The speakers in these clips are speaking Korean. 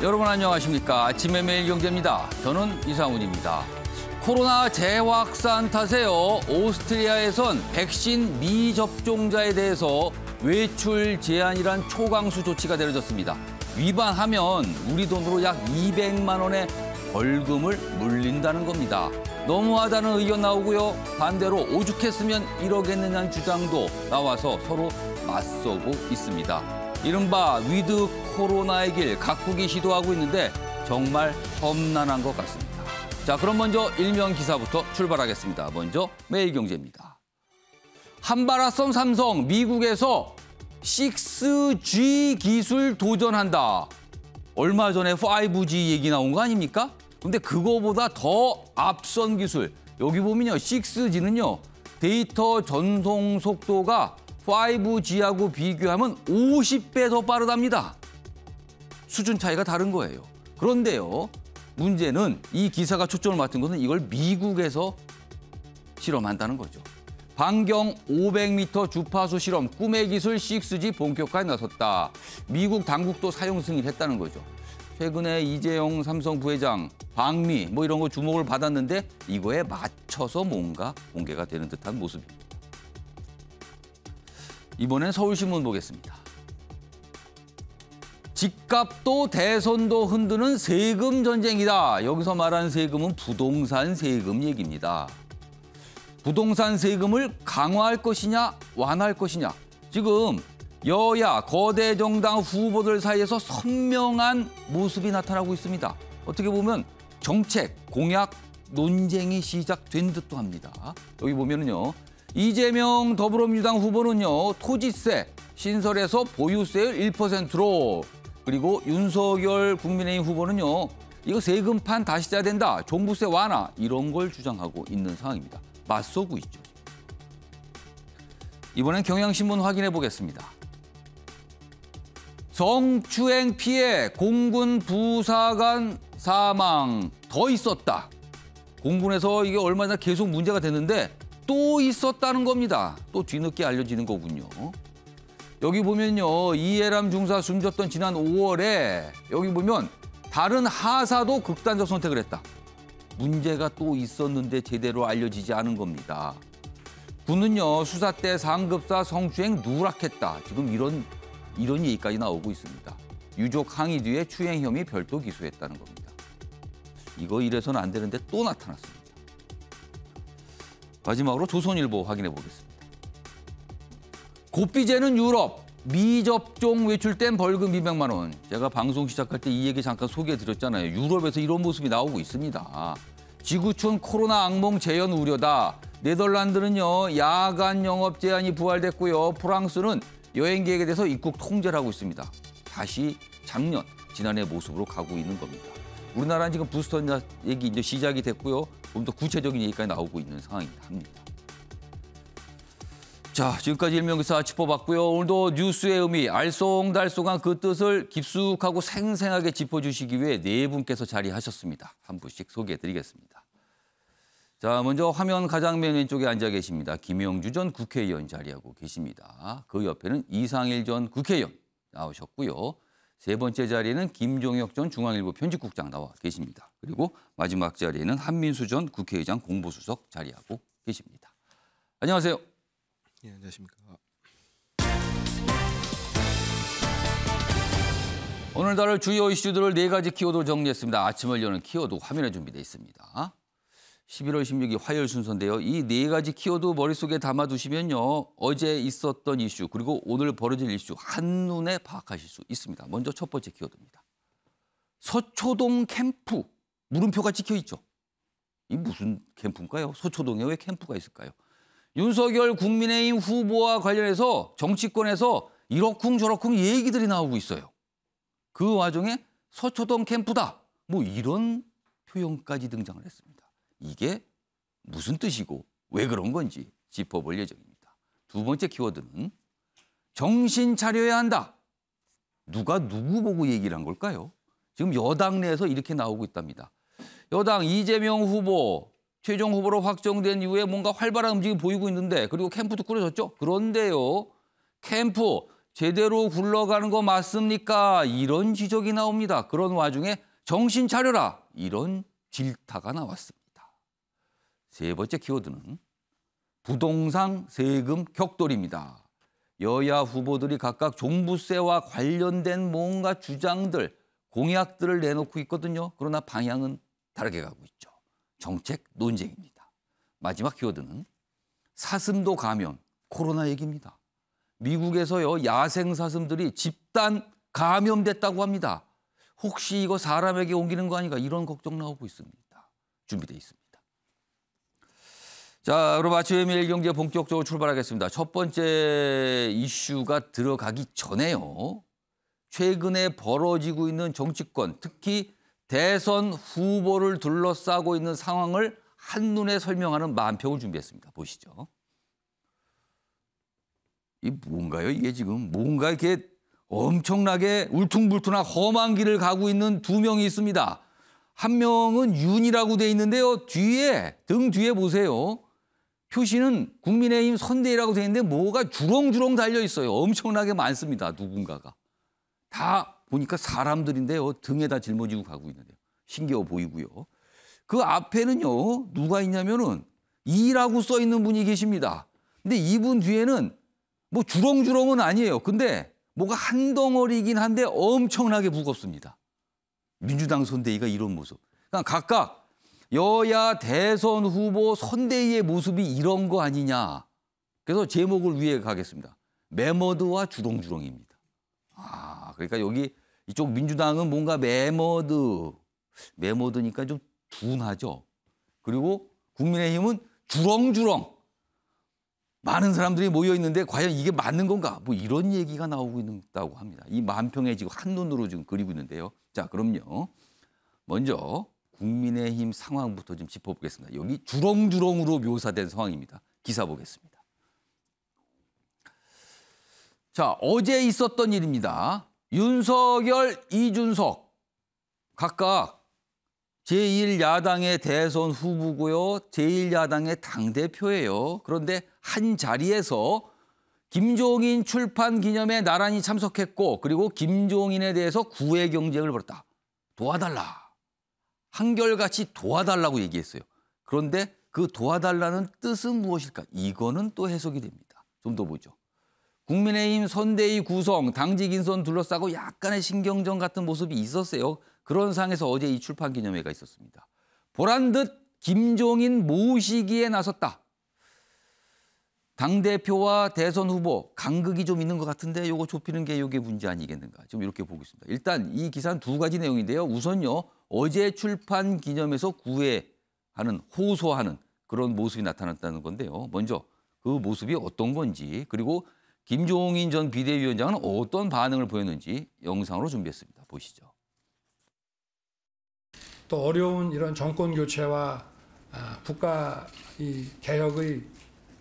여러분 안녕하십니까. 아침의 매일경제입니다. 저는 이상훈입니다. 코로나 재확산 탓에요. 오스트리아에선 백신 미접종자에 대해서 외출 제한이란 초강수 조치가 내려졌습니다. 위반하면 우리 돈으로 약 200만 원의 벌금을 물린다는 겁니다. 너무하다는 의견 나오고요. 반대로 오죽했으면 이러겠느냐는 주장도 나와서 서로 맞서고 있습니다. 이른바 위드 코로나의 길 각국이 시도하고 있는데 정말 험난한 것 같습니다. 자, 그럼 먼저 일면 기사부터 출발하겠습니다. 먼저 매일경제입니다. 한바라성 삼성, 미국에서 6G 기술 도전한다. 얼마 전에 5G 얘기 나온 거 아닙니까? 근데 그거보다 더 앞선 기술. 여기 보면요, 6G는요, 데이터 전송 속도가 5G하고 비교하면 50배 더 빠르답니다. 수준 차이가 다른 거예요. 그런데요, 문제는 이 기사가 초점을 맞춘 것은 이걸 미국에서 실험한다는 거죠. 반경 500m 주파수 실험, 꿈의 기술 6G 본격화에 나섰다. 미국 당국도 사용 승인했다는 거죠. 최근에 이재용 삼성 부회장, 방미 뭐 이런 거 주목을 받았는데 이거에 맞춰서 뭔가 공개가 되는 듯한 모습입니다. 이번엔 서울신문 보겠습니다. 집값도 대선도 흔드는 세금 전쟁이다. 여기서 말하는 세금은 부동산 세금 얘기입니다. 부동산 세금을 강화할 것이냐 완화할 것이냐. 지금 여야 거대 정당 후보들 사이에서 선명한 모습이 나타나고 있습니다. 어떻게 보면 정책, 공약, 논쟁이 시작된 듯도 합니다. 여기 보면은요. 이재명 더불어민주당 후보는요. 토지세, 신설에서 보유세율 1%로 그리고 윤석열 국민의힘 후보는요. 이거 세금판 다시 짜야 된다. 종부세 완화 이런 걸 주장하고 있는 상황입니다. 맞서고 있죠. 이번엔 경향신문 확인해 보겠습니다. 성추행 피해 공군 부사관 사망 더 있었다. 공군에서 이게 얼마 전에 계속 문제가 됐는데 또 있었다는 겁니다. 또 뒤늦게 알려지는 거군요. 여기 보면요. 이해람 중사 숨졌던 지난 5월에 여기 보면 다른 하사도 극단적 선택을 했다. 문제가 또 있었는데 제대로 알려지지 않은 겁니다. 군은요. 수사 때 상급사 성추행 누락했다. 지금 이런 얘기까지 나오고 있습니다. 유족 항의 뒤에 추행 혐의 별도 기소했다는 겁니다. 이거 이래서는 안 되는데 또 나타났습니다. 마지막으로 조선일보 확인해 보겠습니다. 고삐제는 유럽, 미접종 외출된 벌금 200만 원. 제가 방송 시작할 때 이 얘기 잠깐 소개해 드렸잖아요. 유럽에서 이런 모습이 나오고 있습니다. 지구촌 코로나 악몽 재현 우려다. 네덜란드는요, 야간 영업 제한이 부활됐고요. 프랑스는 여행객에 대해서 입국 통제를 하고 있습니다. 다시 지난해 모습으로 가고 있는 겁니다. 우리나라는 지금 부스터 얘기 이제 시작이 됐고요. 좀 더 구체적인 얘기까지 나오고 있는 상황입니다. 자, 지금까지 일면기사 짚어봤고요. 오늘도 뉴스의 의미, 알쏭달쏭한 그 뜻을 깊숙하고 생생하게 짚어주시기 위해 네 분께서 자리하셨습니다. 한 분씩 소개해드리겠습니다. 자, 먼저 화면 가장 맨 왼쪽에 앉아 계십니다. 김영주 전 국회의원 자리하고 계십니다. 그 옆에는 이상일 전 국회의원 나오셨고요. 세 번째 자리에는 김종혁 전 중앙일보 편집국장 나와 계십니다. 그리고 마지막 자리에는 한민수 전 국회의장 공보수석 자리하고 계십니다. 안녕하세요. 예, 안녕하십니까. 오늘 다룰 주요 이슈들을 네 가지 키워드로 정리했습니다. 아침을 여는 키워드 화면에 준비되어 있습니다. 11월 16일 화요일 순서인데요. 이 네 가지 키워드 머릿속에 담아두시면요. 어제 있었던 이슈 그리고 오늘 벌어질 이슈 한눈에 파악하실 수 있습니다. 먼저 첫 번째 키워드입니다. 서초동 캠프 물음표가 찍혀있죠. 이 무슨 캠프인가요? 서초동에 왜 캠프가 있을까요? 윤석열 국민의힘 후보와 관련해서 정치권에서 이러쿵저러쿵 얘기들이 나오고 있어요. 그 와중에 서초동 캠프다. 뭐 이런 표현까지 등장을 했습니다. 이게 무슨 뜻이고 왜 그런 건지 짚어볼 예정입니다. 두 번째 키워드는 정신 차려야 한다. 누가 누구 보고 얘기를 한 걸까요? 지금 여당 내에서 이렇게 나오고 있답니다. 여당 이재명 후보 최종 후보로 확정된 이후에 뭔가 활발한 움직임이 보이고 있는데 그리고 캠프도 꾸려졌죠. 그런데요. 캠프 제대로 굴러가는 거 맞습니까? 이런 지적이 나옵니다. 그런 와중에 정신 차려라. 이런 질타가 나왔습니다. 세 번째 키워드는 부동산 세금 격돌입니다. 여야 후보들이 각각 종부세와 관련된 뭔가 주장들, 공약들을 내놓고 있거든요. 그러나 방향은 다르게 가고 있죠. 정책 논쟁입니다. 마지막 키워드는 사슴도 감염, 코로나 얘기입니다. 미국에서요, 야생 사슴들이 집단 감염됐다고 합니다. 혹시 이거 사람에게 옮기는 거 아닌가 이런 걱정 나오고 있습니다. 준비되어 있습니다. 자, 그럼 아침에 매일 경제 본격적으로 출발하겠습니다. 첫 번째 이슈가 들어가기 전에요. 최근에 벌어지고 있는 정치권, 특히 대선 후보를 둘러싸고 있는 상황을 한눈에 설명하는 만평을 준비했습니다. 보시죠. 이 뭔가요? 이게 지금 뭔가 이렇게 엄청나게 울퉁불퉁한 험한 길을 가고 있는 두 명이 있습니다. 한 명은 윤이라고 돼 있는데요. 등 뒤에 보세요. 표시는 국민의힘 선대위라고 돼 있는데 뭐가 주렁주렁 달려 있어요. 엄청나게 많습니다. 누군가가. 다 보니까 사람들인데요. 등에다 짊어지고 가고 있는데요. 신기해 보이고요. 그 앞에는요. 누가 있냐면은 이라고 써 있는 분이 계십니다. 근데 이분 뒤에는 뭐 주렁주렁은 아니에요. 근데 뭐가 한 덩어리긴 한데 엄청나게 무겁습니다. 민주당 선대위가 이런 모습. 그러니까 각각 여야 대선 후보 선대위의 모습이 이런 거 아니냐. 그래서 제목을 위에 가겠습니다. 매머드와 주렁주렁입니다. 그러니까 여기 이쪽 민주당은 뭔가 매머드니까 좀 둔하죠. 그리고 국민의힘은 주렁주렁. 많은 사람들이 모여 있는데 과연 이게 맞는 건가? 뭐 이런 얘기가 나오고 있다고 합니다. 이 만평에 지금 한눈으로 지금 그리고 있는데요. 자, 그럼요. 먼저 국민의힘 상황부터 좀 짚어보겠습니다. 여기 주렁주렁으로 묘사된 상황입니다. 기사 보겠습니다. 자, 어제 있었던 일입니다. 윤석열, 이준석 각각 제1야당의 대선 후보고요. 제1야당의 당대표예요. 그런데 한 자리에서 김종인 출판 기념회에 나란히 참석했고 그리고 김종인에 대해서 구애 경쟁을 벌였다. 도와달라. 한결같이 도와달라고 얘기했어요. 그런데 그 도와달라는 뜻은 무엇일까? 이거는 또 해석이 됩니다. 좀 더 보죠. 국민의힘 선대위 구성, 당직 인선 둘러싸고 약간의 신경전 같은 모습이 있었어요. 그런 상에서 어제 이 출판 기념회가 있었습니다. 보란 듯 김종인 모시기에 나섰다. 당대표와 대선 후보 간극이 좀 있는 것 같은데 이거 좁히는 게 이게 문제 아니겠는가. 좀 이렇게 보고 있습니다. 일단 이 기사는 두 가지 내용인데요. 우선요. 어제 출판 기념에서 구애하는, 호소하는 그런 모습이 나타났다는 건데요. 먼저 그 모습이 어떤 건지 그리고 김종인 전 비대위원장은 어떤 반응을 보였는지 영상으로 준비했습니다. 보시죠. 또 어려운 이런 정권 교체와 국가 이 개혁의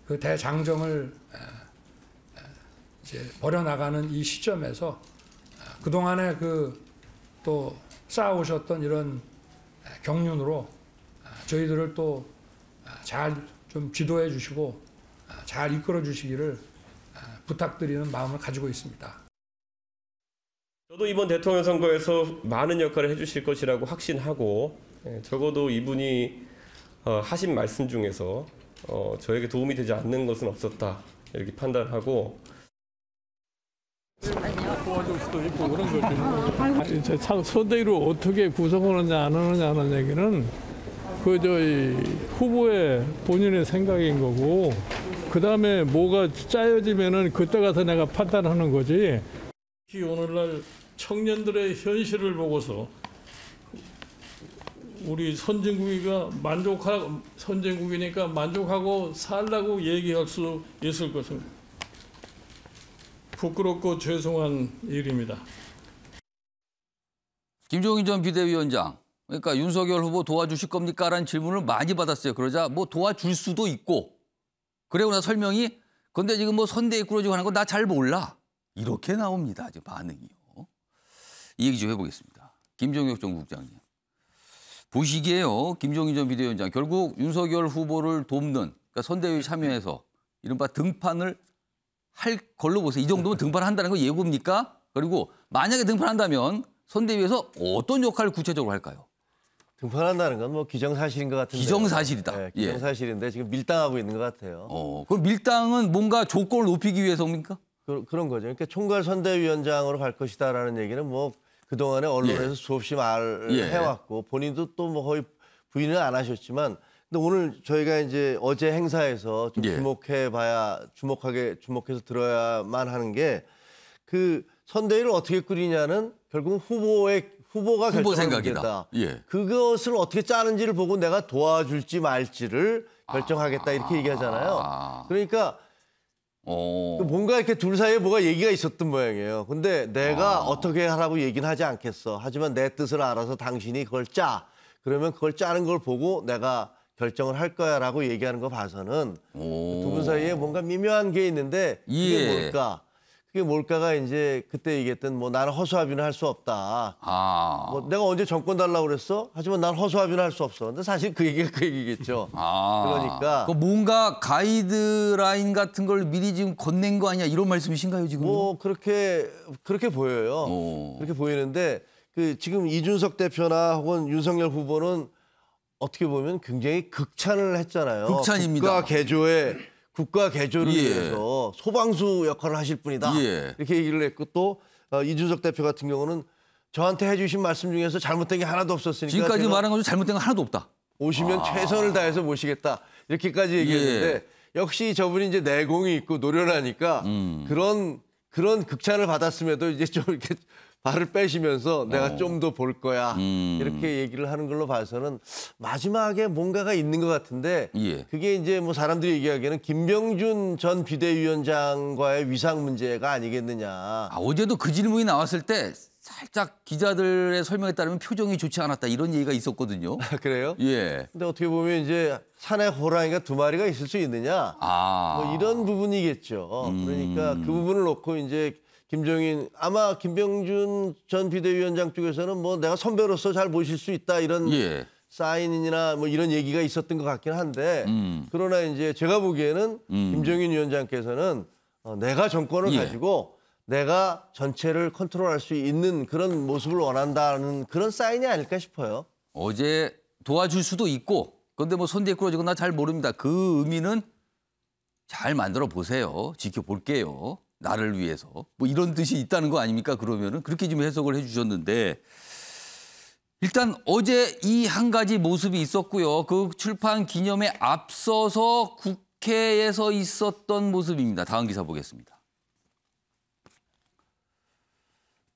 그 대장정을 이제 벌여나가는 이 시점에서 그동안에 그 또 쌓아오셨던 이런 경륜으로 저희들을 또 잘 좀 지도해 주시고 잘 이끌어 주시기를 부탁드리는 마음을 가지고 있습니다. 저도 이번 대통령 선거에서 많은 역할을 해주실 것이라고 확신하고 적어도 이분이 하신 말씀 중에서 저에게 도움이 되지 않는 것은 없었다 이렇게 판단하고 도와줄 수도 있고 그런 거죠. 선대위로 어떻게 구성하느냐 안 하느냐는 얘기는 그 저희 후보의 본인의 생각인 거고 그 다음에 뭐가 짜여지면은 그때 가서 내가 판단하는 거지. 오늘날 청년들의 현실을 보고서 우리 선진국이니까 만족하고 살라고 얘기할 수 있을 것입니다. 부끄럽고 죄송한 일입니다. 김종인 전 비대위원장, 그러니까 윤석열 후보 도와주실 겁니까? 라는 질문을 많이 받았어요. 그러자 뭐 도와줄 수도 있고 그리고 나 설명이 근데 지금 뭐 선대위 꾸려지고 하는 거 나 잘 몰라. 이렇게 나옵니다. 지금 반응이요. 이 얘기 좀 해보겠습니다. 김종혁 전 국장님. 보시기에요. 김종인 전 비대위원장. 결국 윤석열 후보를 돕는 그러니까 선대위 참여해서 이른바 등판을 할 걸로 보세요. 이 정도면 등판한다는 거 예고입니까? 그리고 만약에 등판한다면 선대위에서 어떤 역할을 구체적으로 할까요? 등판한다는 건 뭐 기정사실인 것 같은데. 기정사실이다. 네, 기정사실인데 지금 밀당하고 있는 것 같아요. 그럼 밀당은 뭔가 조건을 높이기 위해서입니까? 그런 거죠. 그러니까 총괄 선대위원장으로 갈 것이다라는 얘기는 뭐 그동안에 언론에서 예. 수없이 말을 예. 해왔고 본인도 또 뭐 거의 부인은 안 하셨지만 근데 오늘 저희가 이제 어제 행사에서 좀 예. 주목해서 들어야만 하는 게 그 선대위를 어떻게 꾸리냐는 결국 후보가 후보 결정하는 생각이다. 문제다. 예. 그것을 어떻게 짜는지를 보고 내가 도와줄지 말지를 결정하겠다 이렇게 얘기하잖아요. 그러니까 뭔가 이렇게 둘 사이에 뭐가 얘기가 있었던 모양이에요. 근데 내가 어떻게 하라고 얘기는 하지 않겠어. 하지만 내 뜻을 알아서 당신이 그걸 짜. 그러면 그걸 짜는 걸 보고 내가 결정을 할 거야라고 얘기하는 거 봐서는 두 분 사이에 뭔가 미묘한 게 있는데 그게 예. 뭘까? 그게 뭘까가 이제 그때 얘기했던 뭐 나는 허수아비는 할 수 없다. 뭐 내가 언제 정권 달라고 그랬어? 하지만 난 허수아비는 할 수 없어. 근데 사실 그 얘기가 그 얘기겠죠. 그러니까 뭔가 가이드라인 같은 걸 미리 지금 건넨 거 아니야 이런 말씀이신가요 지금? 뭐 그렇게 보여요. 그렇게 보이는데 그 지금 이준석 대표나 혹은 윤석열 후보는 어떻게 보면 굉장히 극찬을 했잖아요. 극찬입니다. 국가 개조를 예. 위해서 소방수 역할을 하실 분이다. 예. 이렇게 얘기를 했고 또 이준석 대표 같은 경우는 저한테 해주신 말씀 중에서 잘못된 게 하나도 없었으니까 지금까지 제가 말한 건 잘못된 건 하나도 없다. 오시면 최선을 다해서 모시겠다. 이렇게까지 얘기했는데 역시 저분이 이제 내공이 있고 노련하니까 그런 극찬을 받았음에도 이제 좀 이렇게 발을 빼시면서 내가 좀 더 볼 거야. 이렇게 얘기를 하는 걸로 봐서는 마지막에 뭔가가 있는 것 같은데 예. 그게 이제 뭐 사람들이 얘기하기에는 김병준 전 비대위원장과의 위상 문제가 아니겠느냐. 어제도 그 질문이 나왔을 때 살짝 기자들의 설명에 따르면 표정이 좋지 않았다 이런 얘기가 있었거든요. 그래요? 예. 근데 어떻게 보면 이제 산에 호랑이가 두 마리가 있을 수 있느냐. 뭐 이런 부분이겠죠. 그러니까 그 부분을 놓고 이제 아마 김병준 전 비대위원장 쪽에서는 뭐 내가 선배로서 잘 모실 수 있다 이런 예. 사인이나 뭐 이런 얘기가 있었던 것 같긴 한데 그러나 이제 제가 보기에는 김정인 위원장께서는 내가 정권을 예. 가지고 내가 전체를 컨트롤할 수 있는 그런 모습을 원한다는 그런 사인이 아닐까 싶어요. 어제 도와줄 수도 있고 그런데 뭐 손대에 꾸러지고 나 잘 모릅니다. 그 의미는 잘 만들어 보세요. 지켜볼게요. 나를 위해서. 뭐 이런 뜻이 있다는 거 아닙니까? 그러면은 그렇게 좀 해석을 해 주셨는데 일단 어제 이 한 가지 모습이 있었고요. 그 출판 기념에 앞서서 국회에서 있었던 모습입니다. 다음 기사 보겠습니다.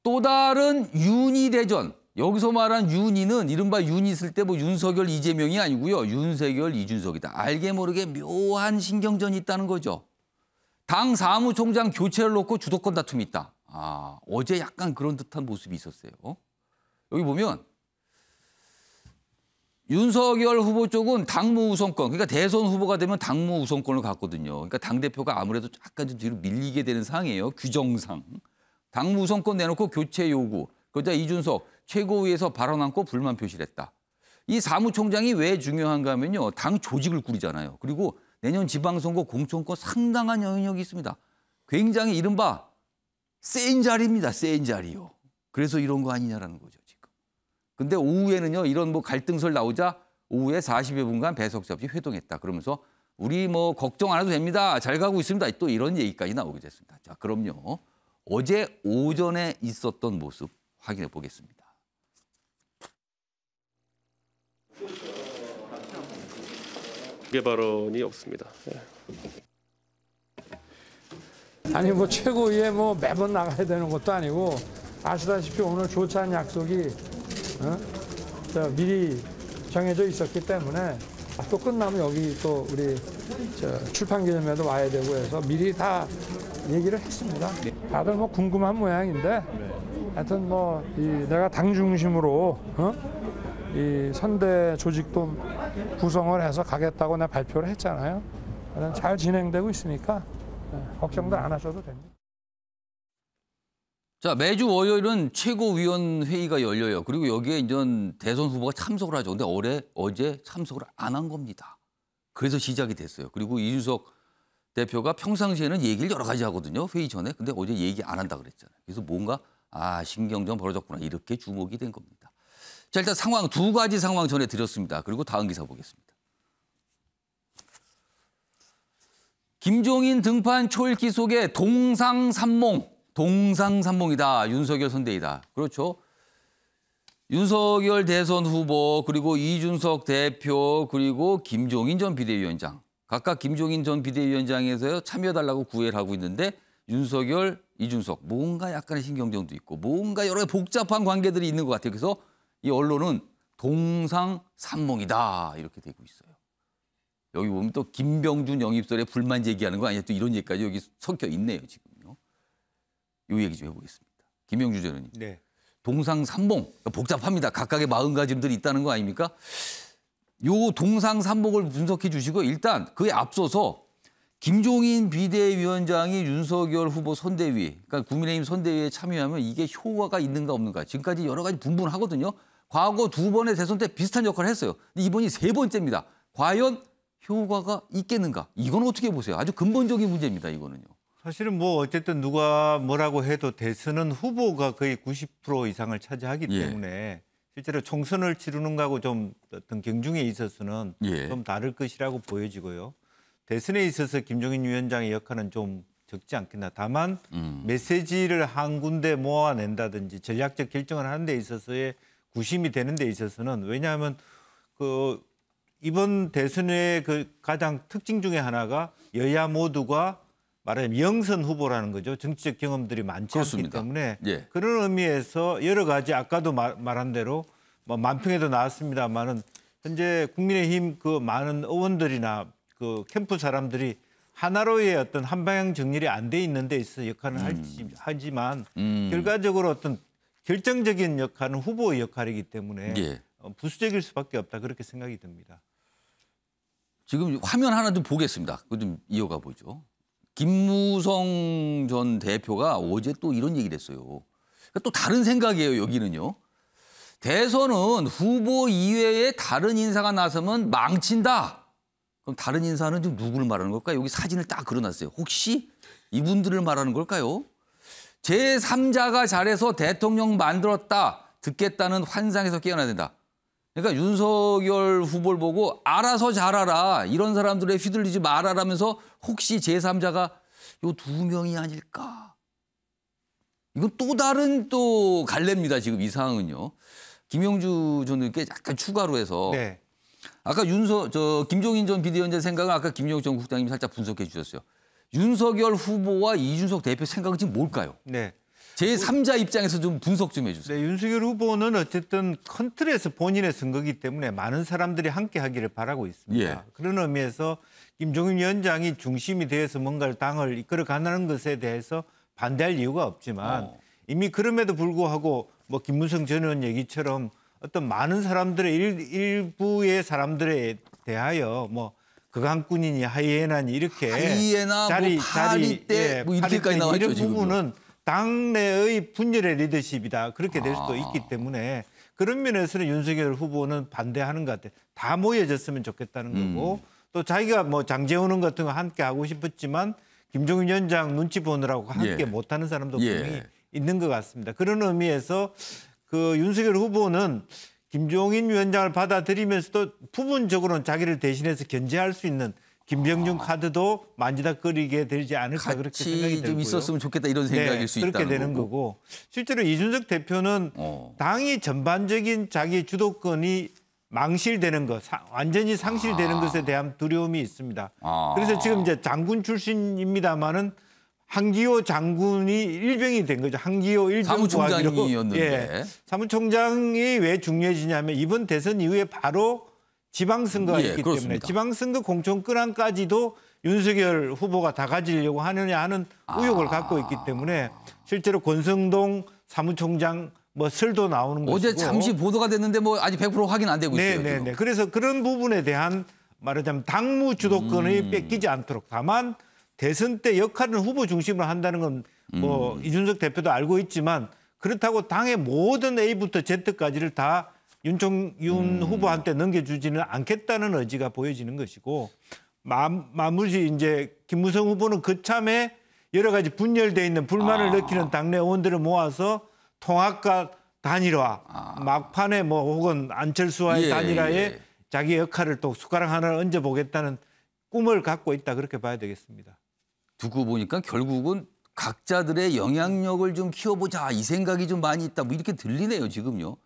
또 다른 윤희 대전. 여기서 말한 윤희는 이른바 윤희 있을 때 뭐 윤석열 이재명이 아니고요. 윤석열 이준석이다. 알게 모르게 묘한 신경전이 있다는 거죠. 당 사무총장 교체를 놓고 주도권 다툼이 있다. 어제 약간 그런 듯한 모습이 있었어요. 여기 보면 윤석열 후보 쪽은 당무 우선권, 그러니까 대선 후보가 되면 당무 우선권을 갖거든요. 그러니까 당대표가 아무래도 약간 좀 뒤로 밀리게 되는 상황이에요. 규정상. 당무 우선권 내놓고 교체 요구. 그러자 이준석 최고위에서 발언 않고 불만 표시를 했다. 이 사무총장이 왜 중요한가 하면요. 당 조직을 꾸리잖아요. 그리고 내년 지방선거 공천권 상당한 영향력이 있습니다. 굉장히 이른바 센 자리입니다. 센 자리요. 그래서 이런 거 아니냐라는 거죠, 지금. 근데 오후에는요. 이런 뭐 갈등설 나오자 오후에 40여 분간 배석자 없이 회동했다. 그러면서 우리 뭐 걱정 안 해도 됩니다. 잘 가고 있습니다. 또 이런 얘기까지 나오게 됐습니다. 자, 그럼요. 어제 오전에 있었던 모습 확인해 보겠습니다. 그게 발언이 없습니다. 아니 뭐 최고위에 뭐 매번 나가야 되는 것도 아니고 아시다시피 오늘 조찬 약속이 미리 정해져 있었기 때문에 또 끝나면 여기 또 우리 출판 기념회도 와야 되고 해서 미리 다 얘기를 했습니다. 다들 뭐 궁금한 모양인데 하여튼 뭐 내가 당 중심으로 이 선대 조직도 구성을 해서 가겠다고 내가 발표를 했잖아요. 잘 진행되고 있으니까 걱정도 안 하셔도 됩니다. 자, 매주 월요일은 최고위원회의가 열려요. 그리고 여기에 이제 대선 후보가 참석을 하죠. 근데 어제 참석을 안 한 겁니다. 그래서 시작이 됐어요. 그리고 이준석 대표가 평상시에는 얘기를 여러 가지 하거든요. 회의 전에. 근데 어제 얘기 안 한다 그랬잖아요. 그래서 뭔가 신경전 벌어졌구나. 이렇게 주목이 된 겁니다. 자, 일단 상황 두 가지 상황 전해드렸습니다. 그리고 다음 기사 보겠습니다. 김종인 등판 초읽기 속에 동상산몽이다. 윤석열 선대위다. 그렇죠. 윤석열 대선 후보 그리고 이준석 대표 그리고 김종인 전 비대위원장. 각각 김종인 전 비대위원장에서 참여해달라고 구애를 하고 있는데 윤석열, 이준석 뭔가 약간의 신경전도 있고 뭔가 여러 복잡한 관계들이 있는 것 같아요. 그래서 이 언론은 동상산몽이다 이렇게 되고 있어요. 여기 보면 또 김병준 영입설에 불만 제기하는 거 아니야? 또 이런 얘기까지 여기 섞여 있네요 지금요. 이 얘기 좀 해보겠습니다. 김병준 전 의원님. 네. 동상산몽 복잡합니다. 각각의 마음가짐들이 있다는 거 아닙니까? 요 동상산몽을 분석해 주시고 일단 그에 앞서서 김종인 비대위원장이 윤석열 후보 선대위, 그러니까 국민의힘 선대위에 참여하면 이게 효과가 있는가 없는가 지금까지 여러 가지 분분하거든요. 과거 두 번의 대선 때 비슷한 역할을 했어요. 근데 이번이 세 번째입니다. 과연 효과가 있겠는가? 이건 어떻게 보세요? 아주 근본적인 문제입니다. 이거는요. 사실은 뭐 어쨌든 누가 뭐라고 해도 대선은 후보가 거의 90% 이상을 차지하기 때문에 실제로 총선을 치르는 거하고 좀 어떤 경중에 있어서는 좀 다를 것이라고 보여지고요. 대선에 있어서 김종인 위원장의 역할은 좀 적지 않겠나. 다만 메시지를 한 군데 모아낸다든지 전략적 결정을 하는 데 있어서의 구심이 되는 데 있어서는 왜냐하면 그 이번 대선의 그 가장 특징 중에 하나가 여야 모두가 말하자면 영선 후보라는 거죠. 정치적 경험들이 많지 그렇습니다. 않기 때문에 그런 의미에서 여러 가지 아까도 말한 대로 뭐 만평에도 나왔습니다만은 현재 국민의힘 그 많은 의원들이나 그 캠프 사람들이 하나로의 어떤 한 방향 정렬이 안 돼 있는 데 있어서 역할을 하지만 결과적으로 어떤 결정적인 역할은 후보의 역할이기 때문에 부수적일 수밖에 없다 그렇게 생각이 듭니다. 지금 화면 하나 좀 보겠습니다. 그거 좀 이어가 보죠. 김무성 전 대표가 어제 또 이런 얘기를 했어요. 그러니까 또 다른 생각이에요, 여기는요. 대선은 후보 이외에 다른 인사가 나서면 망친다. 그럼 다른 인사는 좀 누구를 말하는 걸까요? 여기 사진을 딱 그려놨어요. 혹시 이분들을 말하는 걸까요? 제3자가 잘해서 대통령 만들었다. 듣겠다는 환상에서 깨어나야 된다. 그러니까 윤석열 후보를 보고 알아서 잘하라. 이런 사람들에 휘둘리지 말아라면서 혹시 제3자가 요 두 명이 아닐까. 이건 또 다른 또 갈래입니다. 지금 이 상황은요. 김영주 전 의원께 약간 추가로 해서 아까 김종인 전 비대위원장 생각은 아까 김영주 전 국장님이 살짝 분석해 주셨어요. 윤석열 후보와 이준석 대표 생각은 지금 뭘까요? 제3자 입장에서 좀 분석 좀 해주세요. 네, 윤석열 후보는 어쨌든 큰 틀에서 본인의 선거기 때문에 많은 사람들이 함께 하기를 바라고 있습니다. 그런 의미에서 김종인 위원장이 중심이 되어서 뭔가를 당을 이끌어가는 것에 대해서 반대할 이유가 없지만 이미 그럼에도 불구하고 뭐 김무성 전 의원 얘기처럼 어떤 많은 사람들의 일부의 사람들에 대하여 뭐 극한꾼이니 하이에나니 이렇게 하이에나 자리, 뭐 파리 때 뭐 이렇게까지 나왔죠. 이런 지금요. 부분은 당내의 분열의 리더십이다. 그렇게 될 수도 있기 때문에 그런 면에서는 윤석열 후보는 반대하는 것 같아요. 다 모여졌으면 좋겠다는 거고 또 자기가 뭐 장제원 같은 거 함께 하고 싶었지만 김종인 위원장 눈치 보느라고 함께 못하는 사람도 분명히 있는 것 같습니다. 그런 의미에서 그 윤석열 후보는 김종인 위원장을 받아들이면서도 부분적으로는 자기를 대신해서 견제할 수 있는 김병준 카드도 만지작거리게 되지 않을까 그렇게 생각이 들고요. 좀 있었으면 좋겠다 이런 생각일 수 있다는 그렇게 되는 거고 실제로 이준석 대표는 당이 전반적인 자기 주도권이 망실되는 것, 완전히 상실되는 것에 대한 두려움이 있습니다. 그래서 지금 이제 장군 출신입니다마는 한기호 장군이 일병이 된 거죠. 한기호 일병 사무총장이었는데. 사무총장이 왜 중요해지냐면 이번 대선 이후에 바로 지방선거가 있기 그렇습니다. 때문에 지방선거 공천 권한까지도 윤석열 후보가 다 가지려고 하느냐 하는 의혹을 갖고 있기 때문에 실제로 권성동 사무총장 뭐 설도 나오는 것이고 어제 잠시 보도가 됐는데 뭐 아직 100% 확인 안 되고 있어요. 네네네. 그래서 그런 부분에 대한 말하자면 당무 주도권을 뺏기지 않도록 다만 대선 때 역할은 후보 중심으로 한다는 건 뭐 이준석 대표도 알고 있지만 그렇다고 당의 모든 A부터 Z까지를 다 윤 후보한테 넘겨주지는 않겠다는 의지가 보여지는 것이고 마무리 이제 김무성 후보는 그참에 여러 가지 분열돼 있는 불만을 느끼는 당내 의원들을 모아서 통합과 단일화, 막판에 뭐 혹은 안철수와의 단일화에 자기 역할을 또 숟가락 하나를 얹어보겠다는 꿈을 갖고 있다 그렇게 봐야 되겠습니다. 두고 보니까 결국은 각자들의 영향력을 좀 키워보자 이 생각이 좀 많이 있다 뭐 이렇게 들리네요 지금요.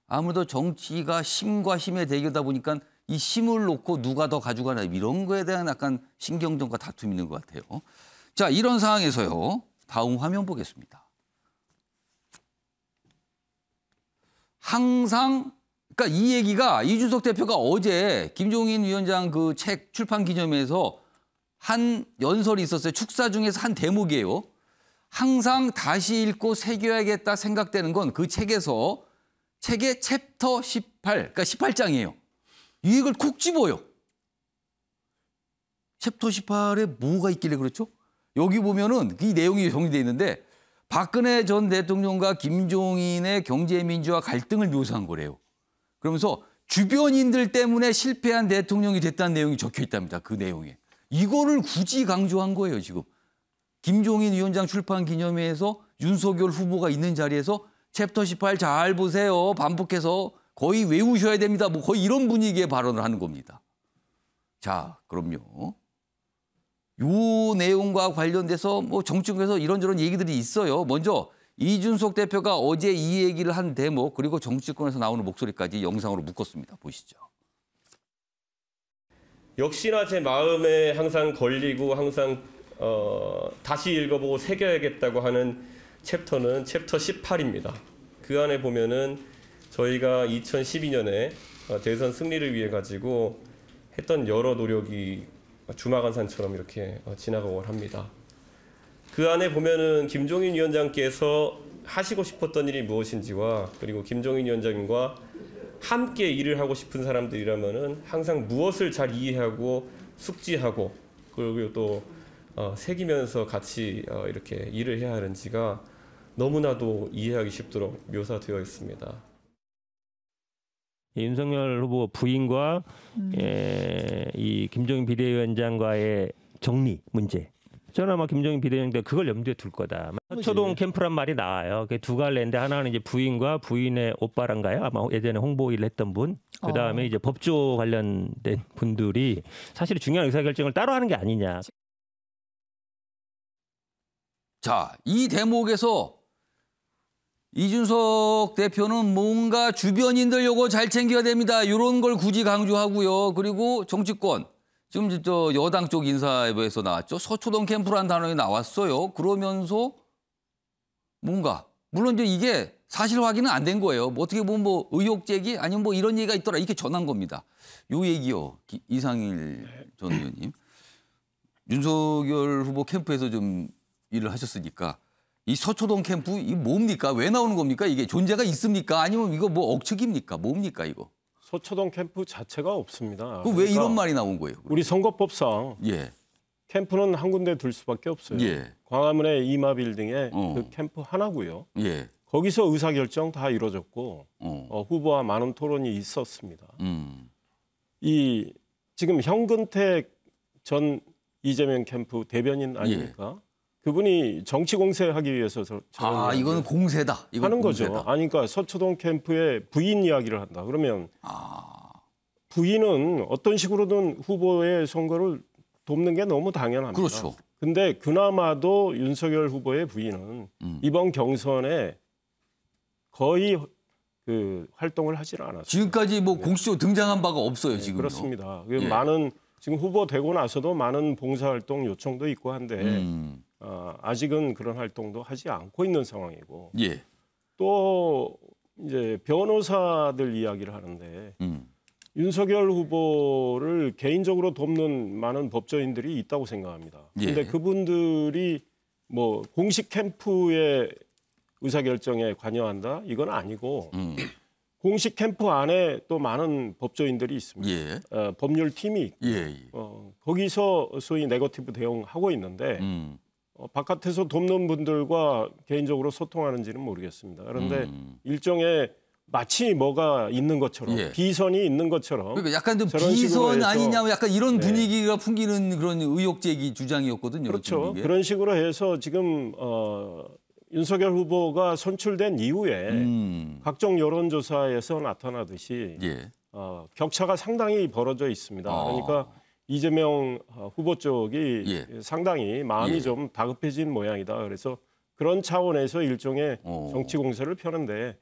아무래도 정치가 힘과 힘의 대결이다 보니까 이 힘을 놓고 누가 더 가져가나 이런 거에 대한 약간 신경전과 다툼이 있는 것 같아요. 자, 이런 상황에서요. 다음 화면 보겠습니다. 항상 그러니까 이 얘기가 이준석 대표가 어제 김종인 위원장 그 책 출판 기념회에서 한 연설이 있었어요. 축사 중에서 한 대목이에요. 항상 다시 읽고 새겨야겠다 생각되는 건 그 책에서 책의 챕터 18, 그러니까 18장이에요. 이 얘기를 콕 집어요. 챕터 18에 뭐가 있길래 그렇죠? 여기 보면은 이 내용이 정리되어 있는데 박근혜 전 대통령과 김종인의 경제민주화 갈등을 묘사한 거래요. 그러면서 주변인들 때문에 실패한 대통령이 됐다는 내용이 적혀 있답니다. 그 내용에. 이거를 굳이 강조한 거예요, 지금. 김종인 위원장 출판 기념회에서 윤석열 후보가 있는 자리에서 챕터 18 잘 보세요. 반복해서 거의 외우셔야 됩니다. 뭐 거의 이런 분위기의 발언을 하는 겁니다. 자, 그럼요. 요 내용과 관련돼서 뭐 정치권에서 이런저런 얘기들이 있어요. 먼저 이준석 대표가 어제 이 얘기를 한 대목 그리고 정치권에서 나오는 목소리까지 영상으로 묶었습니다. 보시죠. 역시나 제 마음에 항상 걸리고 항상 다시 읽어보고 새겨야겠다고 하는 챕터는 챕터 18입니다. 그 안에 보면은 저희가 2012년에 대선 승리를 위해 가지고 했던 여러 노력이 주마간산처럼 이렇게 지나가고 합니다. 그 안에 보면은 김종인 위원장께서 하시고 싶었던 일이 무엇인지와 그리고 김종인 위원장과 함께 일을 하고 싶은 사람들이라면은 항상 무엇을 잘 이해하고 숙지하고 그리고 또 새기면서 같이 이렇게 일을 해야 하는지가 너무나도 이해하기 쉽도록 묘사되어 있습니다. 윤석열 후보 부인과 이 김종인 비대위원장과의 정리 문제. 저는 아마 김종인 비대위원장 그걸 염두에 둘 거다. 서초동 캠프란 말이 나와요. 그게 두 갈래인데 하나는 이제 부인과 부인의 오빠란가요? 아마 예전에 홍보 일을 했던 분. 그 다음에 이제 법조 관련된 분들이 사실 중요한 의사결정을 따로 하는 게 아니냐. 자, 이 대목에서 이준석 대표는 뭔가 주변인들 요거 잘 챙겨야 됩니다. 이런 걸 굳이 강조하고요. 그리고 정치권, 지금 저 여당 쪽 인사에서 나왔죠. 서초동 캠프라는 단어가 나왔어요. 그러면서 뭔가 물론 이제 이게 사실 확인은 안 된 거예요. 뭐 어떻게 보면 뭐 의혹 제기 아니면 뭐 이런 얘기가 있더라 이렇게 전한 겁니다. 요 얘기요. 이상일 전 의원님. 윤석열 후보 캠프에서 좀 일을 하셨으니까 이 서초동 캠프 이 뭡니까? 왜 나오는 겁니까? 이게 존재가 있습니까? 아니면 이거 뭐 억측입니까? 뭡니까 이거? 서초동 캠프 자체가 없습니다. 그 왜 이런 말이 나온 거예요? 그럼? 우리 선거법상 캠프는 한 군데 둘 수밖에 없어요. 광화문의 이마 빌딩에 그 캠프 하나고요. 거기서 의사결정 다 이루어졌고 후보와 많은 토론이 있었습니다. 이 지금 현근택 전 이재명 캠프 대변인 아닙니까? 그분이 정치 공세하기 위해서 이거는 공세다. 이건 하는 공세다. 거죠. 아니 그러니까 서초동 캠프의 부인 이야기를 한다. 그러면 부인은 어떤 식으로든 후보의 선거를 돕는 게 너무 당연합니다. 그렇죠. 근데 그나마도 윤석열 후보의 부인은 이번 경선에 거의 그 활동을 하질 않았어요. 지금까지 뭐 공식적으로 등장한 바가 없어요. 지금. 그렇습니다. 많은 지금 후보 되고 나서도 많은 봉사활동 요청도 있고 한데 아직은 그런 활동도 하지 않고 있는 상황이고 또 이제 변호사들 이야기를 하는데 윤석열 후보를 개인적으로 돕는 많은 법조인들이 있다고 생각합니다. 그런데 그분들이 뭐 공식 캠프의 의사결정에 관여한다? 이건 아니고 공식 캠프 안에 또 많은 법조인들이 있습니다. 법률팀이 있고 거기서 소위 네거티브 대응하고 있는데 바깥에서 돕는 분들과 개인적으로 소통하는지는 모르겠습니다. 그런데 일종의 마치 뭐가 있는 것처럼 예. 비선이 있는 것처럼 그러니까 약간 좀 저런 식으로 비선 해서 아니냐 약간 이런 네. 분위기가 풍기는 그런 의혹 제기 주장이었거든요. 그렇죠. 이게. 그런 식으로 해서 지금 윤석열 후보가 선출된 이후에 각종 여론조사에서 나타나듯이 예. 격차가 상당히 벌어져 있습니다. 그러니까 이재명 후보 쪽이 예. 상당히 마음이 예. 좀 다급해진 모양이다. 그래서 그런 차원에서 일종의 정치 공세를 펴는데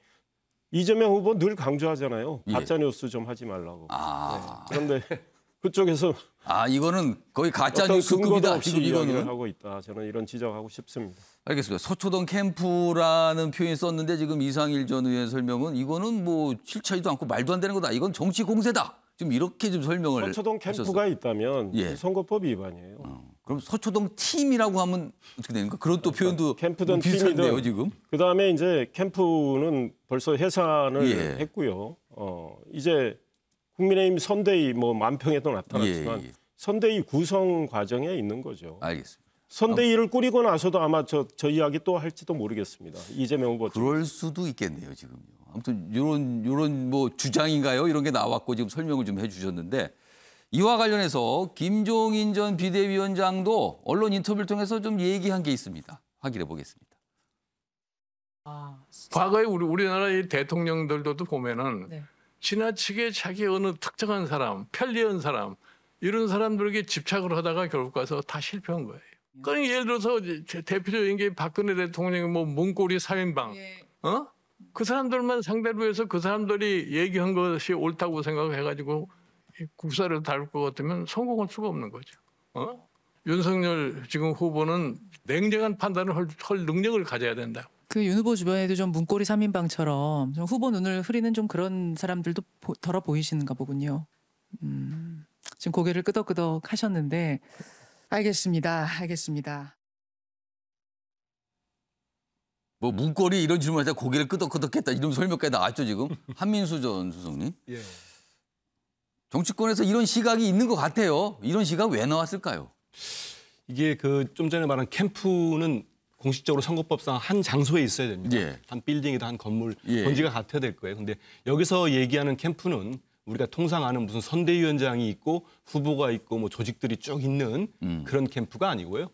이재명 후보 늘 강조하잖아요. 예. 가짜 뉴스 좀 하지 말라고. 아. 네. 그런데 그쪽에서 이거는 거의 가짜 어떤 근거도 뉴스급이다. 없이 지금 이야기를 이거는. 하고 있다. 저는 이런 지적하고 싶습니다. 알겠습니다. 서초동 캠프라는 표현 썼는데 지금 이상일 전 의원 설명은 이거는 뭐 실체이도 않고 말도 안 되는 거다. 이건 정치 공세다. 지금 이렇게 좀 설명을 서초동 캠프가 하셨어요. 있다면 예. 선거법 위반이에요. 그럼 서초동 팀이라고 하면 어떻게 되는 거? 그런 또 표현도 캠프든 비슷한데요, 팀이든. 지금. 그다음에 이제 캠프는 벌써 해산을 예. 했고요. 이제 국민의힘 선대위 뭐 만평에도 나타났지만 예. 선대위 구성 과정에 있는 거죠. 알겠습니다. 선대위를 꾸리고 나서도 아마 저 이야기 또 할지도 모르겠습니다. 이재명 후보 쪽. 그럴 수도 있겠네요, 지금요. 아무튼 요런 뭐 주장인가요? 이런 게 나왔고 지금 설명을 좀 해주셨는데 이와 관련해서 김종인 전 비대위원장도 언론 인터뷰를 통해서 좀 얘기한 게 있습니다. 확인해 보겠습니다. 과거에 우리나라의 대통령들도 보면은 네. 지나치게 자기 어느 특정한 사람, 편리한 사람 이런 사람들에게 집착을 하다가 결국 가서 다 실패한 거예요. 그러니까 예를 들어서 대표적인 게 박근혜 대통령의 뭐 문고리 3인방, 예. 그 사람들만 상대로 해서 그 사람들이 얘기한 것이 옳다고 생각해가지고 국사를 다룰 것 같으면 성공할 수가 없는 거죠. 윤석열 지금 후보는 냉정한 판단을 할 능력을 가져야 된다. 그 윤 후보 주변에도 좀 문고리 3인방처럼 좀 후보 눈을 흐리는 좀 그런 사람들도 덜어 보이시는가 보군요. 지금 고개를 끄덕끄덕 하셨는데 알겠습니다. 뭐 문고리 이런 질문할 때 고개를 끄덕끄덕했다 이런 설명까지 나왔죠 지금. 한민수 전 수석님. 예. 정치권에서 이런 시각이 있는 것 같아요. 이런 시각 왜 나왔을까요? 이게 그 좀 전에 말한 캠프는 공식적으로 선거법상 한 장소에 있어야 됩니다. 예. 한 빌딩이든 한 건물, 예. 번지가 같아야 될 거예요. 근데 여기서 얘기하는 캠프는 우리가 통상 아는 무슨 선대위원장이 있고 후보가 있고 뭐 조직들이 쭉 있는 그런 캠프가 아니고요.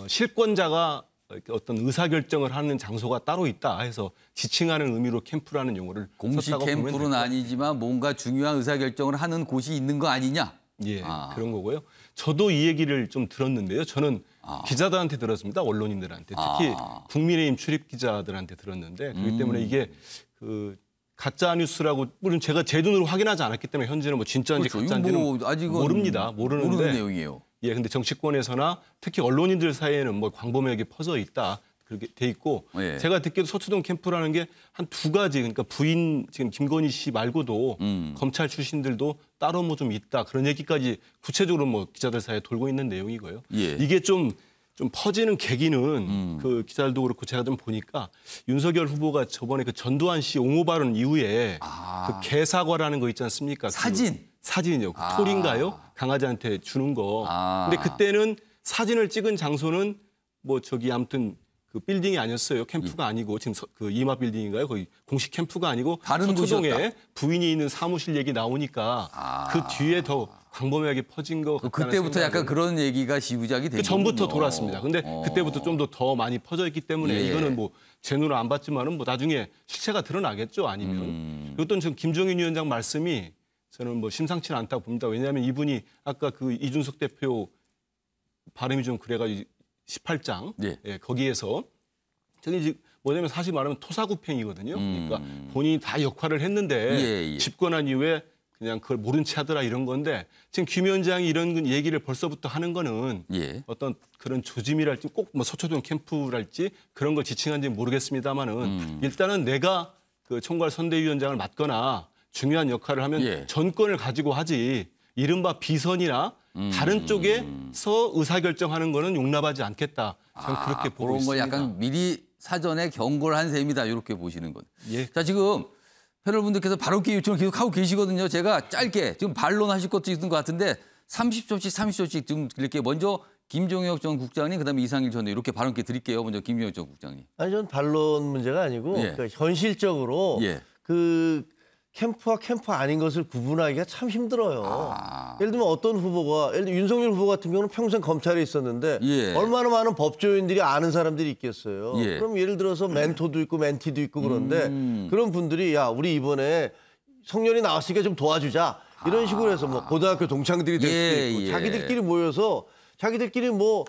실권자가 어떤 의사결정을 하는 장소가 따로 있다 해서 지칭하는 의미로 캠프라는 용어를 공식 썼다고 보면 캠프는 아니지만 뭔가 중요한 의사결정을 하는 곳이 있는 거 아니냐? 예, 그런 거고요. 저도 이 얘기를 좀 들었는데요. 저는 기자들한테 들었습니다. 언론인들한테. 특히 국민의힘 출입 기자들한테 들었는데 그렇기 때문에 이게 그 가짜 뉴스라고 물론 제가 제 눈으로 확인하지 않았기 때문에 현재는 뭐 진짜인지 그렇죠. 가짜인지는 뭐 아직은 모릅니다. 모르는데 모르는 내용이에요. 예, 근데 정치권에서나 특히 언론인들 사이에는 뭐 광범위하게 퍼져 있다. 그렇게 돼 있고 예. 제가 듣기에도 서초동 캠프라는 게 한 두 가지 그러니까 부인 지금 김건희 씨 말고도 검찰 출신들도 따로 뭐 좀 있다 그런 얘기까지 구체적으로 뭐 기자들 사이에 돌고 있는 내용이고요. 예. 이게 좀 퍼지는 계기는 그 기자들도 그렇고 제가 좀 보니까 윤석열 후보가 저번에 그 전두환 씨 옹호 발언 이후에 그 개사과라는 거 있지 않습니까? 사진. 사진이요. 그 톨인가요? 강아지한테 주는 거. 근데 그때는 사진을 찍은 장소는 뭐 저기 아무튼 그 빌딩이 아니었어요. 캠프가 아니고 지금 그 이마 빌딩인가요? 거기 공식 캠프가 아니고 다른 서초동에 곳이었다. 부인이 있는 사무실 얘기 나오니까 그 뒤에 더 광범위하게 퍼진 거 같다는 그때부터 약간 생각을 그런 얘기가 시부작이 된 그 전부터 거군요. 돌았습니다. 근데 그때부터 좀 더 많이 퍼져 있기 때문에 예. 이거는 뭐 제 눈으로 안 봤지만은 뭐 나중에 실체가 드러나겠죠. 아니면. 그리고 또 지금 김종인 위원장 말씀이 저는 뭐 심상치는 않다고 봅니다. 왜냐하면 이분이 아까 그 이준석 대표 발음이 좀 그래가지고 18장 예. 거기에서 저기 이제 뭐냐면 사실 말하면 토사구팽이거든요. 그러니까 본인이 다 역할을 했는데 예. 집권한 이후에 그냥 그걸 모른 채 하더라 이런 건데 지금 김 위원장이 이런 얘기를 벌써부터 하는 거는 예. 어떤 그런 조짐이랄지 꼭 뭐 서초동 캠프랄지 그런 걸 지칭한지는 모르겠습니다만은 일단은 내가 그 총괄 선대위원장을 맡거나 중요한 역할을 하면 예. 전권을 가지고 하지 이른바 비선이나 다른 쪽에서 의사결정하는 거는 용납하지 않겠다. 저는 그렇게 보고 그런 거 있습니다. 약간 미리 사전에 경고를 한 셈이다 이렇게 보시는 건. 예. 자 지금 패널분들께서 발언기 요청을 계속 하고 계시거든요. 제가 짧게 지금 반론하실 것도 있는 것 같은데 30초씩 좀 드릴게요. 먼저 김종혁 전 국장님, 그다음에 이상일 전 이렇게 발언기 드릴게요. 먼저 김종혁 전 국장님. 아니 전 반론 문제가 아니고 예. 그러니까 현실적으로 예. 그 캠프와 캠프 아닌 것을 구분하기가 참 힘들어요. 예를 들면 어떤 후보가, 예를 들면 윤석열 후보 같은 경우는 평생 검찰에 있었는데 얼마나 많은 법조인들이 아는 사람들이 있겠어요. 그럼 예를 들어서 멘토도 있고 멘티도 있고 그런데 그런 분들이 야 우리 이번에 성년이 나왔으니까 좀 도와주자 이런 식으로 해서 뭐 고등학교 동창들이 될 수도 있고 자기들끼리 모여서 자기들끼리 뭐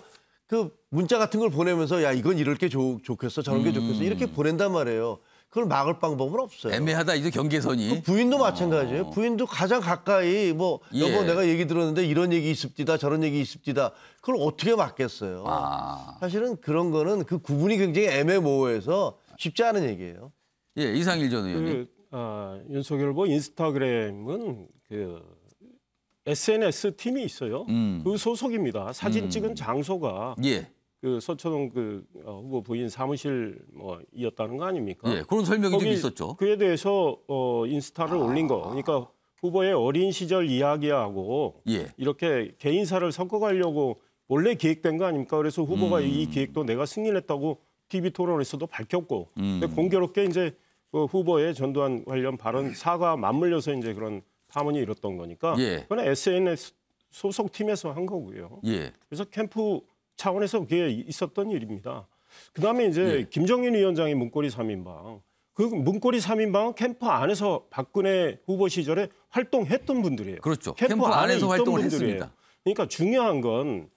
그 문자 같은 걸 보내면서 야 이건 이럴 게 좋겠어 저런 게 좋겠어 이렇게 보낸단 말이에요. 그걸 막을 방법은 없어요. 애매하다 이제 경계선이. 그 부인도 마찬가지예요. 부인도 가장 가까이 뭐 여보 내가 얘기 들었는데 이런 얘기 있습디다 저런 얘기 있습디다. 그걸 어떻게 막겠어요. 사실은 그런 거는 그 구분이 굉장히 애매모호해서 쉽지 않은 얘기예요. 예, 이상일 전 의원님. 윤석열 후보 인스타그램은 그 SNS 팀이 있어요. 그 소속입니다. 사진 찍은 장소가 그 서초동 그 후보 부인 사무실 뭐이었다는 거 아닙니까? 예, 그런 설명이 좀 있었죠. 그에 대해서 인스타를 올린 거. 그러니까 후보의 어린 시절 이야기하고 이렇게 개인사를 섞어가려고 원래 기획된 거 아닙니까? 그래서 후보가 이 기획도 내가 승인했다고 TV 토론에서도 밝혔고, 근데 공교롭게 이제 그 후보의 전두환 관련 발언 사과 맞물려서 이제 그런 파문이 일었던 거니까 그건 SNS 소속 팀에서 한 거고요. 그래서 캠프 차원에서 그게 있었던 일입니다. 그다음에 이제 김정인 위원장의 문고리 3인방. 그 문고리 3인방은 캠프 안에서 박근혜 후보 시절에 활동했던 분들이에요. 그렇죠. 캠프 안에서 활동을 했습니다. 그러니까 중요한 건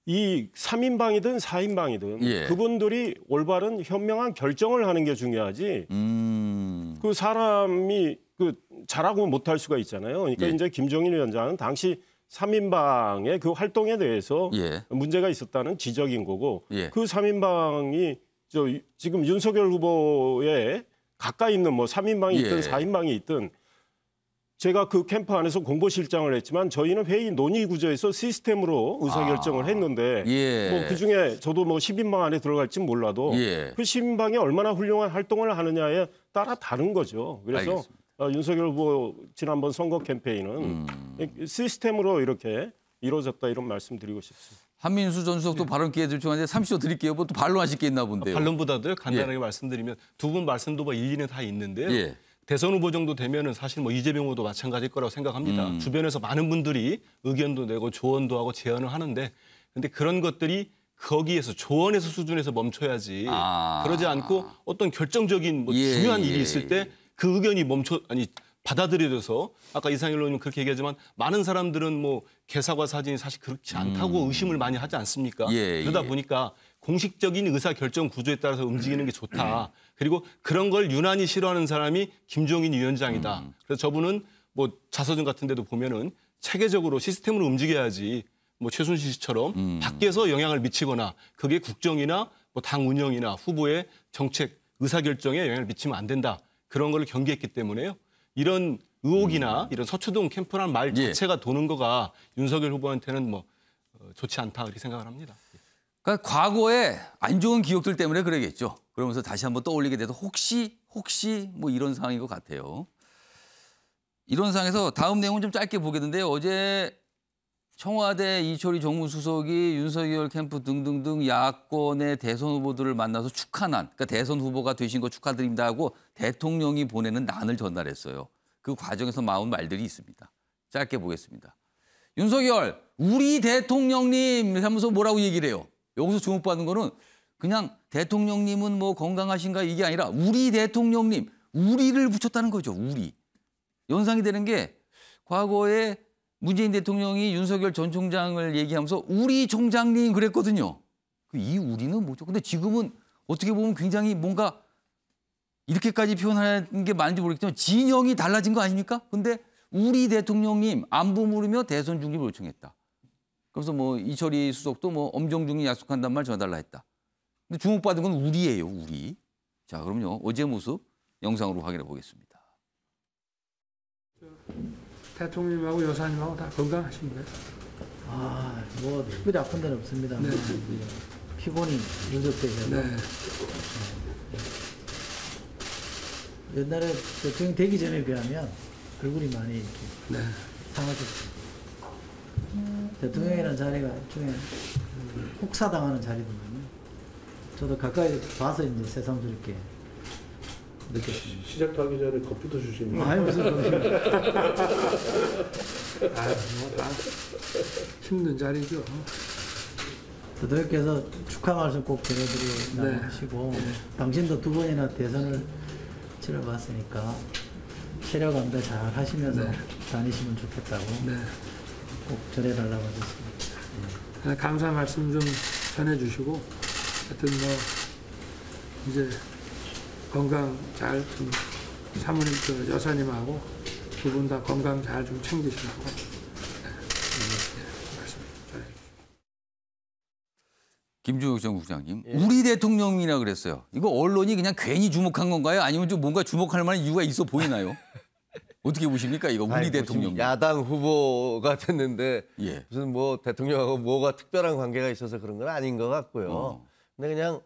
이 3인방이든 4인방이든 그분들이 올바른 현명한 결정을 하는 게 중요하지. 그 사람이 그 잘하고 못할 수가 있잖아요. 그러니까 이제 김정인 위원장은 당시 3인방의 그 활동에 대해서 문제가 있었다는 지적인 거고 그 3인방이 지금 윤석열 후보에 가까이 있는 뭐 3인방이 있든 4인방이 있든 제가 그 캠프 안에서 공보실장을 했지만 저희는 회의 논의 구조에서 시스템으로 의사결정을 했는데 뭐 그중에 저도 뭐 10인방 안에 들어갈지 몰라도 그 10인방이 얼마나 훌륭한 활동을 하느냐에 따라 다른 거죠. 그래서 윤석열 후보 지난번 선거 캠페인은 시스템으로 이렇게 이루어졌다 이런 말씀 드리고 싶습니다. 한민수 전 수석도 발언 기회 줄 줄 알았는데 30초 드릴게요. 뭐 또 반론하실 게 있나 본데요. 반론보다도 간단하게 말씀드리면 두 분 말씀도 뭐 일리는 다 있는데요. 대선 후보 정도 되면은 사실 뭐 이재명 후보도 마찬가지일 거라고 생각합니다. 주변에서 많은 분들이 의견도 내고 조언도 하고 제안을 하는데 근데 그런 것들이 거기에서 조언에서 수준에서 멈춰야지 그러지 않고 어떤 결정적인 뭐 중요한 일이 있을 때 그 의견이 받아들여져서 아까 이상일 의원님 그렇게 얘기하지만 많은 사람들은 뭐 개사과 사진이 사실 그렇지 않다고 의심을 많이 하지 않습니까? 그러다 보니까 공식적인 의사결정 구조에 따라서 움직이는 게 좋다. 그리고 그런 걸 유난히 싫어하는 사람이 김종인 위원장이다. 그래서 저분은 뭐 자서전 같은 데도 보면은 체계적으로 시스템으로 움직여야지 뭐 최순실 씨처럼 밖에서 영향을 미치거나 그게 국정이나 뭐 당 운영이나 후보의 정책 의사결정에 영향을 미치면 안 된다. 그런 걸 경계했기 때문에요. 이런 의혹이나 이런 서초동 캠프라는 말 자체가 도는 거가 윤석열 후보한테는 뭐 좋지 않다 이렇게 생각을 합니다. 그러니까 과거에 안 좋은 기억들 때문에 그러겠죠. 그러면서 다시 한번 떠올리게 돼서 혹시 뭐 이런 상황인 것 같아요. 이런 상황에서 다음 내용은 좀 짧게 보겠는데요. 어제 청와대 이철희 정무수석이 윤석열 캠프 등등등 야권의 대선 후보들을 만나서 축하난, 그러니까 대선 후보가 되신 거 축하드립니다 하고 대통령이 보내는 난을 전달했어요. 그 과정에서 나온 말들이 있습니다. 짧게 보겠습니다. 윤석열, 우리 대통령님 하면서 뭐라고 얘기를 해요. 여기서 주목받는 거는 그냥 대통령님은 뭐 건강하신가 이게 아니라 우리 대통령님, 우리를 붙였다는 거죠. 우리. 연상이 되는 게 과거에 문재인 대통령이 윤석열 전 총장을 얘기하면서 우리 총장님 그랬거든요. 이 우리는 뭐죠? 근데 지금은 어떻게 보면 굉장히 뭔가 이렇게까지 표현하는 게 맞는지 모르겠지만 진영이 달라진 거 아닙니까? 근데 우리 대통령님 안부 물으며 대선 중립을 요청했다. 그래서 뭐 이철희 수석도 뭐 엄정중이 약속한다는 말 전해달라 했다. 근데 주목받은 건 우리예요, 우리. 자, 그럼요. 어제 모습 영상으로 확인해 보겠습니다. 대통령님하고 여사님하고 다 건강하신가요? 뭐 특별히 아픈 데는 없습니다. 네. 피곤이 누적돼서. 네. 옛날에 대통령 되기 전에 비하면 얼굴이 많이 이렇게 상하셨어요. 대통령이라는 자리가 일종의 혹사당하는 자리거든요. 저도 가까이 봐서 이제 새삼스럽게 느꼈습니다. 시작도 하기 전에 커피도 주시는 아니 무슨 뭐다 힘든 자리죠. 대통령께서 축하 말씀 꼭 전해드리고 하시고 당신도 2번이나 대선을 치러봤으니까 체력 안배 잘 하시면서 다니시면 좋겠다고 꼭 전해달라고 하셨습니다. 감사 말씀 좀 전해주시고 하여튼 뭐 이제 건강 잘 좀 사모님 여사님하고 두 분 다 건강 잘 좀 챙기시라고 말씀 전해주시고. 김종욱 전 국장님, 우리 대통령이라 그랬어요. 이거 언론이 그냥 괜히 주목한 건가요? 아니면 좀 뭔가 주목할 만한 이유가 있어 보이나요? 어떻게 보십니까? 이거 우리 대통령. 야당 후보가 됐는데 예. 무슨 뭐 대통령하고 뭐가 특별한 관계가 있어서 그런 건 아닌 것 같고요. 근데 그냥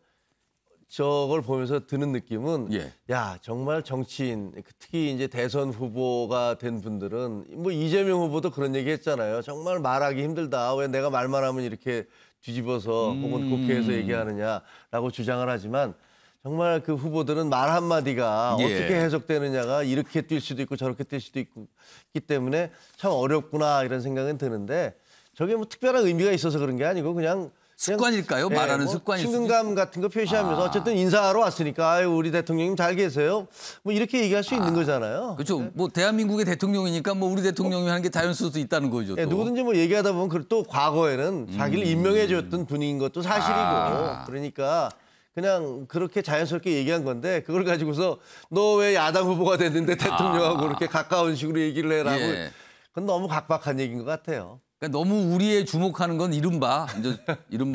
저걸 보면서 드는 느낌은 야 정말 정치인 특히 이제 대선 후보가 된 분들은 뭐 이재명 후보도 그런 얘기 했잖아요. 정말 말하기 힘들다. 왜 내가 말만 하면 이렇게 뒤집어서 혹은 국회에서 얘기하느냐라고 주장을 하지만 정말 그 후보들은 말 한마디가 어떻게 해석되느냐가 이렇게 뛸 수도 있고 저렇게 뛸 수도 있기 때문에 참 어렵구나 이런 생각은 드는데 저게 뭐 특별한 의미가 있어서 그런 게 아니고 그냥 습관일까요? 말하는 뭐 습관일 수도 친근감 같은 거 표시하면서 어쨌든 인사하러 왔으니까 아유 우리 대통령님 잘 계세요. 뭐 이렇게 얘기할 수 있는 거잖아요. 그렇죠. 뭐 대한민국의 대통령이니까 뭐 우리 대통령이 하는 게 자연스러울 수 있다는 거죠. 또. 누구든지 뭐 얘기하다 보면 또 과거에는 자기를 임명해 줬던 분인 것도 사실이고 그러니까 그냥 그렇게 자연스럽게 얘기한 건데 그걸 가지고서 너 왜 야당 후보가 됐는데 대통령하고 그렇게 가까운 식으로 얘기를 해라고 그건 너무 각박한 얘기인 것 같아요. 그러니까 너무 우리에 주목하는 건 이른바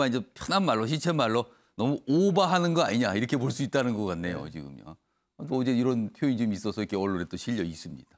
이제 편한 말로 시체 말로 너무 오버하는 거 아니냐 이렇게 볼 수 있다는 것 같네요 지금요. 또 어제 이런 표현이 좀 있어서 이렇게 언론에 또 실려 있습니다.